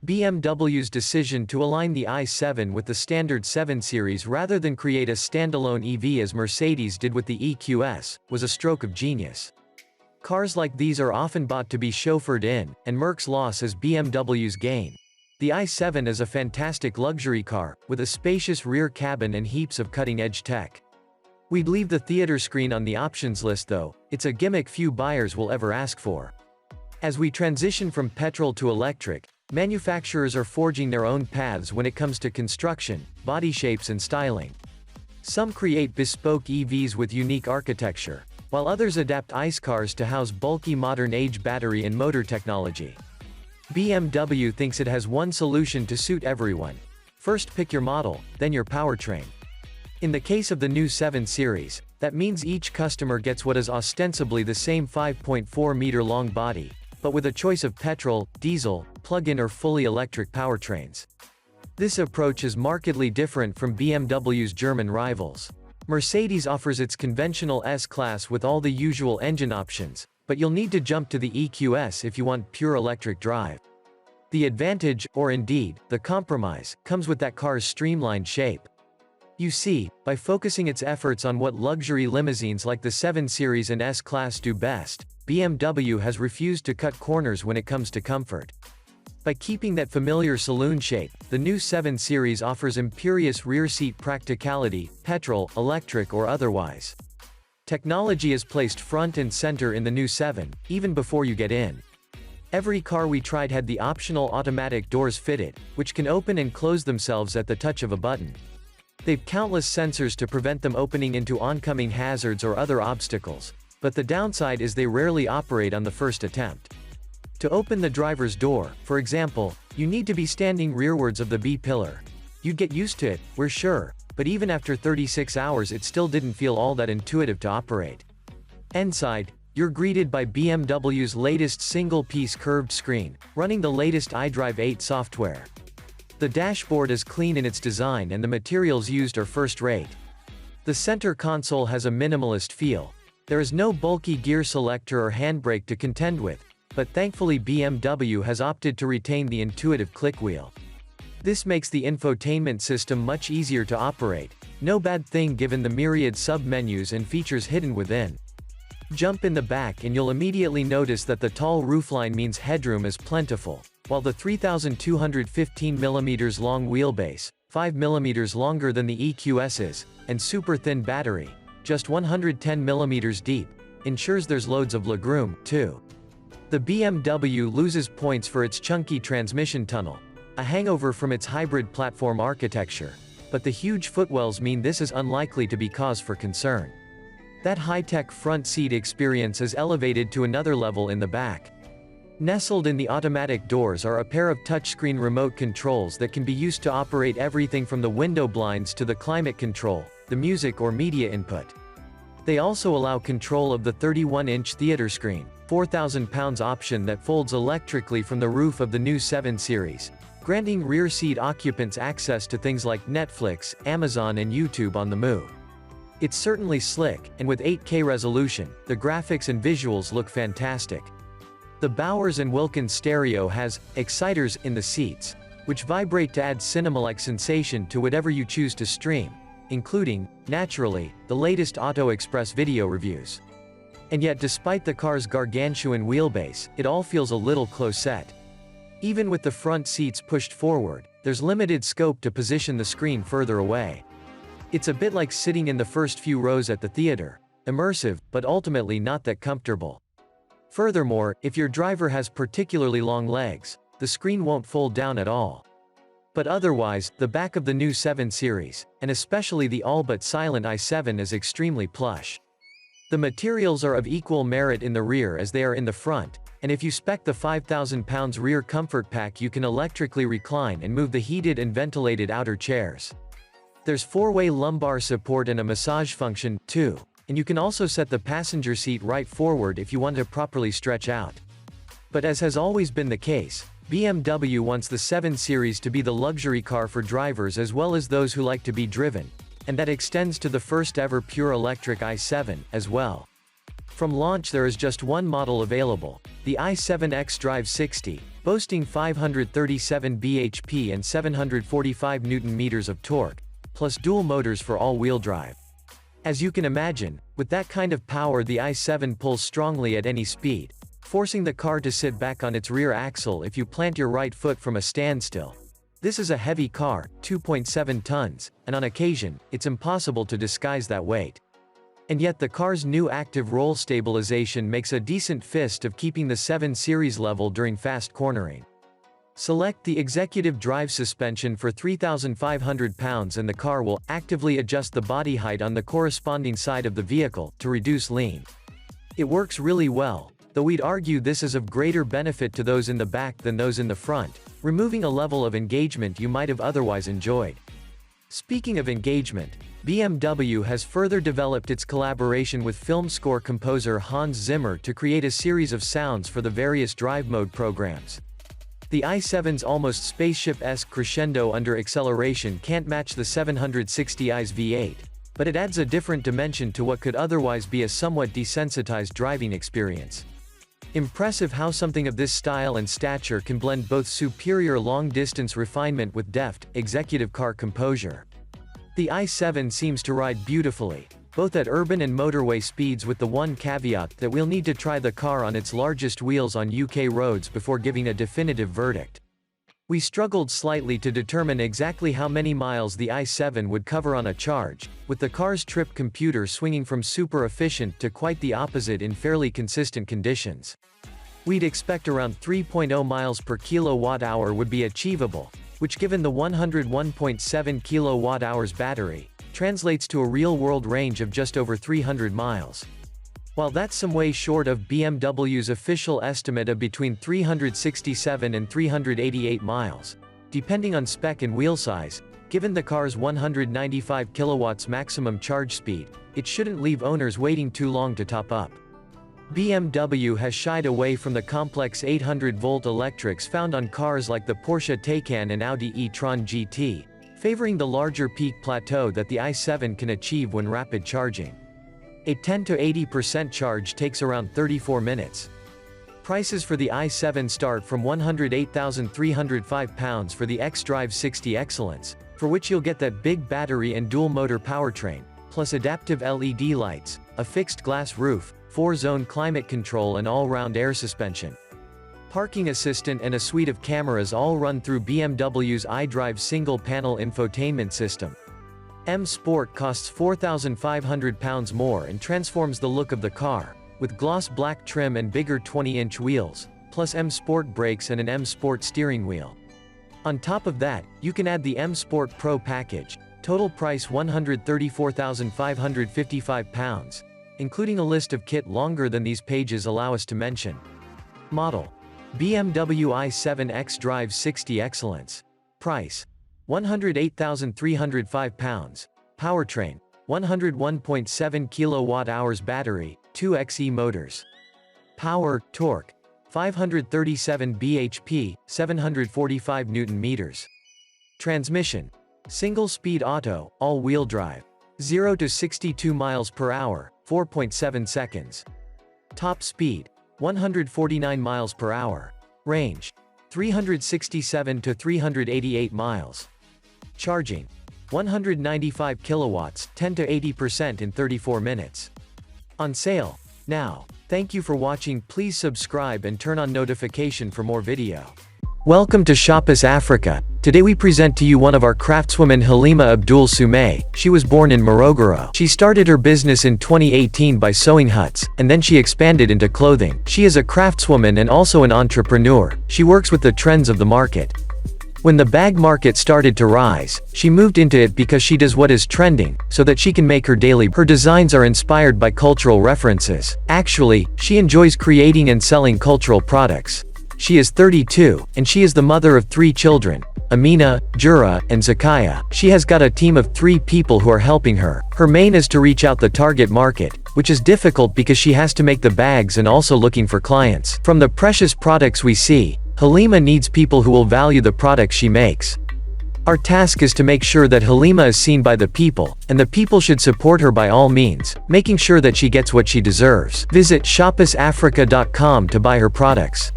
BMW's decision to align the i7 with the standard 7 Series rather than create a standalone EV as Mercedes did with the EQS, was a stroke of genius. Cars like these are often bought to be chauffeured in, and Merc's loss is BMW's gain. The i7 is a fantastic luxury car, with a spacious rear cabin and heaps of cutting-edge tech. We'd leave the theater screen on the options list though, it's a gimmick few buyers will ever ask for. As we transition from petrol to electric, manufacturers are forging their own paths when it comes to construction, body shapes and styling. Some create bespoke EVs with unique architecture, while others adapt ICE cars to house bulky modern-age battery and motor technology. BMW thinks it has one solution to suit everyone. First pick your model, then your powertrain. In the case of the new 7 Series, that means each customer gets what is ostensibly the same 5.4-meter-long body, but with a choice of petrol, diesel, plug-in or fully electric powertrains. This approach is markedly different from BMW's German rivals. Mercedes offers its conventional S-Class with all the usual engine options, but you'll need to jump to the EQS if you want pure electric drive. The advantage, or indeed, the compromise, comes with that car's streamlined shape. You see, by focusing its efforts on what luxury limousines like the 7 Series and S-Class do best, BMW has refused to cut corners when it comes to comfort. By keeping that familiar saloon shape, the new 7 Series offers imperious rear seat practicality, petrol, electric or otherwise. Technology is placed front and center in the new 7, even before you get in. Every car we tried had the optional automatic doors fitted, which can open and close themselves at the touch of a button. They've countless sensors to prevent them opening into oncoming hazards or other obstacles, but the downside is they rarely operate on the first attempt. To open the driver's door, for example, you need to be standing rearwards of the B-pillar. You'd get used to it, we're sure, but even after 36 hours it still didn't feel all that intuitive to operate. Inside, you're greeted by BMW's latest single-piece curved screen, running the latest iDrive 8 software. The dashboard is clean in its design and the materials used are first-rate. The center console has a minimalist feel. There is no bulky gear selector or handbrake to contend with, but thankfully BMW has opted to retain the intuitive click wheel. This makes the infotainment system much easier to operate, no bad thing given the myriad sub-menus and features hidden within. Jump in the back and you'll immediately notice that the tall roofline means headroom is plentiful, while the 3,215mm long wheelbase, 5mm longer than the EQS's, and super thin battery, just 110mm deep, ensures there's loads of legroom, too. The BMW loses points for its chunky transmission tunnel, a hangover from its hybrid platform architecture, but the huge footwells mean this is unlikely to be cause for concern. That high-tech front seat experience is elevated to another level in the back. Nestled in the automatic doors are a pair of touchscreen remote controls that can be used to operate everything from the window blinds to the climate control, the music or media input. They also allow control of the 31-inch theater screen, 4,000 pounds option that folds electrically from the roof of the new 7 Series, granting rear seat occupants access to things like Netflix, Amazon and YouTube on the move. It's certainly slick, and with 8K resolution, the graphics and visuals look fantastic. The Bowers & Wilkins stereo has exciters in the seats, which vibrate to add cinema-like sensation to whatever you choose to stream, including, naturally, the latest Auto Express video reviews. And yet despite the car's gargantuan wheelbase, it all feels a little close-set. Even with the front seats pushed forward, there's limited scope to position the screen further away. It's a bit like sitting in the first few rows at the theater, immersive, but ultimately not that comfortable. Furthermore, if your driver has particularly long legs, the screen won't fold down at all. But otherwise, the back of the new 7 Series, and especially the all-but-silent i7 is extremely plush. The materials are of equal merit in the rear as they are in the front, and if you spec the 5,000 pounds rear comfort pack you can electrically recline and move the heated and ventilated outer chairs. There's 4-way lumbar support and a massage function, too, and you can also set the passenger seat right forward if you want to properly stretch out. But as has always been the case, BMW wants the 7 Series to be the luxury car for drivers as well as those who like to be driven, and that extends to the first ever pure electric i7, as well. From launch there is just one model available, the i7 xDrive 60, boasting 537 bhp and 745 Nm of torque, plus dual motors for all-wheel drive. As you can imagine, with that kind of power the i7 pulls strongly at any speed, forcing the car to sit back on its rear axle if you plant your right foot from a standstill. This is a heavy car, 2.7 tons, and on occasion, it's impossible to disguise that weight. And yet the car's new active roll stabilization makes a decent fist of keeping the 7 Series level during fast cornering. Select the executive drive suspension for 3,500 pounds and the car will actively adjust the body height on the corresponding side of the vehicle to reduce lean. It works really well, though we'd argue this is of greater benefit to those in the back than those in the front, removing a level of engagement you might have otherwise enjoyed. Speaking of engagement, BMW has further developed its collaboration with film score composer Hans Zimmer to create a series of sounds for the various drive mode programs. The i7's almost spaceship-esque crescendo under acceleration can't match the 760i's V8, but it adds a different dimension to what could otherwise be a somewhat desensitized driving experience. Impressive how something of this style and stature can blend both superior long-distance refinement with deft, executive car composure. The i7 seems to ride beautifully, both at urban and motorway speeds, with the one caveat that we'll need to try the car on its largest wheels on UK roads before giving a definitive verdict. We struggled slightly to determine exactly how many miles the i7 would cover on a charge, with the car's trip computer swinging from super efficient to quite the opposite in fairly consistent conditions. We'd expect around 3.0 miles per kilowatt-hour would be achievable, which given the 101.7 kilowatt-hours battery, translates to a real-world range of just over 300 miles. While that's some way short of BMW's official estimate of between 367 and 388 miles, depending on spec and wheel size, given the car's 195 kilowatts maximum charge speed, it shouldn't leave owners waiting too long to top up. BMW has shied away from the complex 800-volt electrics found on cars like the Porsche Taycan and Audi e-tron GT, favoring the larger peak plateau that the i7 can achieve when rapid charging. A 10 to 80% charge takes around 34 minutes. Prices for the i7 start from £108,305 for the xDrive 60 Excellence, for which you'll get that big battery and dual-motor powertrain, plus adaptive LED lights, a fixed glass roof, 4-zone climate control and all-round air suspension. Parking assistant and a suite of cameras all run through BMW's iDrive single-panel infotainment system. M Sport costs £4,500 more and transforms the look of the car, with gloss black trim and bigger 20-inch wheels, plus M Sport brakes and an M Sport steering wheel. On top of that, you can add the M Sport Pro package, total price £134,555, including a list of kit longer than these pages allow us to mention. Model: BMW i7 xDrive 60 Excellence. Price: £108,305. Powertrain: 101.7 kWh battery, 2xe motors. Power, torque: 537 bhp, 745 Nm. Transmission: single-speed auto, all-wheel drive. 0 to 62 miles per hour, 4.7 seconds. Top speed: 149 miles per hour. Range: 367 to 388 miles. Charging: 195 kilowatts, 10 to 80% in 34 minutes. On sale now. Thank you for watching. Please subscribe and turn on notification for more video. Welcome to Spacious Africa. Today we present to you one of our craftswomen, Halima Abdul Sumay. She was born in Morogoro. She started her business in 2018 by sewing huts, and then she expanded into clothing. She is a craftswoman and also an entrepreneur. She works with the trends of the market. When the bag market started to rise, she moved into it because she does what is trending, so that she can make her daily. Her designs are inspired by cultural references. Actually, she enjoys creating and selling cultural products. She is 32, and she is the mother of 3 children, Amina, Jura, and Zakaya. She has got a team of 3 people who are helping her. Her main is to reach out the target market, which is difficult because she has to make the bags and also looking for clients. From the precious products we see, Halima needs people who will value the products she makes. Our task is to make sure that Halima is seen by the people, and the people should support her by all means, making sure that she gets what she deserves. Visit shopusafrica.com to buy her products.